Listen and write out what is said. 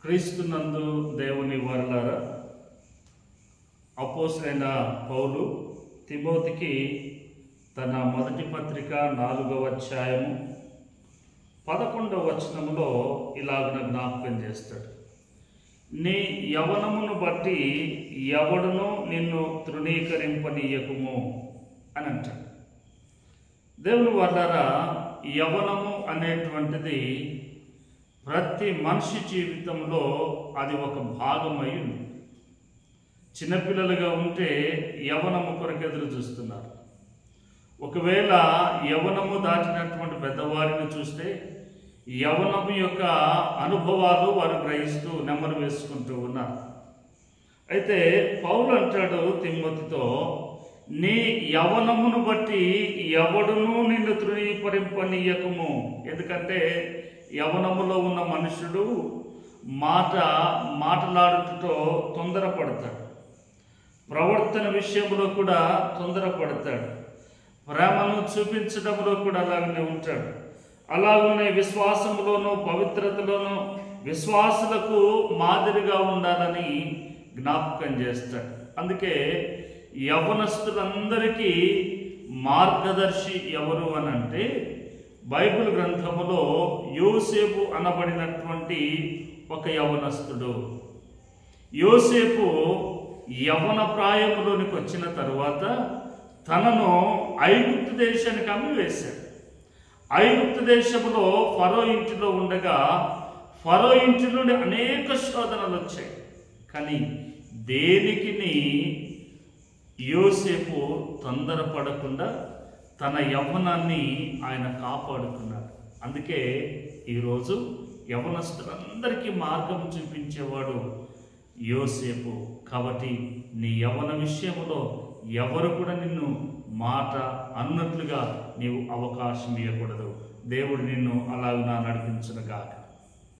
క్రీస్తునందు దేవుని వారలారా, అపోస్తలుడైన పౌలు తిమోతికి తన మొదటి పత్రిక 4వ అధ్యాయము 11వ వచనములో ఇలాగ జ్ఞాపకం చేస్తాడు. నీ యవనమును బట్టి ఎవడును నిన్ను తృణీకరింపనీయకుము అని అంటాడు. దేవుని వారలారా, యవనము అనేటువంటిది ప్రతి మనిషి జీవితంలో అది ఒక భాగమై ఉంది. చిన్నపిల్లలుగా ఉంటే యవనము కొరకు ఎదురు చూస్తున్నారు. ఒకవేళ యవనము దాటినటువంటి పెద్దవారిని చూస్తే యవనము యొక్క అనుభవాలు వారు గ్రహిస్తూ నెమ్మరు వేసుకుంటూ ఉన్నారు. అయితే పౌలు అంటాడు తిమోతితో, నీ యవనమును బట్టి ఎవడునూ నిన్ను తృణీకరింపనీయకుము. ఎందుకంటే యవనములో ఉన్న మనుషుడు మాటలాడుటతో తొందరపడతాడు, ప్రవర్తన విషయంలో కూడా తొందరపడతాడు, ప్రేమను చూపించడంలో కూడా అలాగనే ఉంటాడు. అలాగనే విశ్వాసంలోనూ పవిత్రతలోనూ విశ్వాసులకు మాదిరిగా ఉండాలని జ్ఞాపకం చేస్తాడు. అందుకే యవనస్తులందరికీ మార్గదర్శి ఎవరు అని అంటే, బైబిల్ గ్రంథములో యోసేపు అనబడినటువంటి ఒక యవనస్తుడు. యోసేపు యవన ప్రాయములోనికి వచ్చిన తరువాత తనను ఐగుప్తు దేశానికి అమ్మివేశాడు. ఐగుప్తు దేశంలో ఫరో ఇంటిలో ఉండగా ఫరో ఇంటి నుండి అనేక శోధనలు వచ్చాయి. కానీ దేనికిని యోసేపు తొందరపడకుండా తన యవ్వనాన్ని ఆయన కాపాడుకున్నాడు. అందుకే ఈరోజు యవనస్తులందరికీ మార్గం చూపించేవాడు యోసేపు. కాబట్టి నీ యవ్వన విషయంలో ఎవరు కూడా నిన్ను మాట అన్నట్లుగా నీవు అవకాశం ఇవ్వకూడదు. దేవుడు నిన్ను అలాగునా నడిపించునుగాక.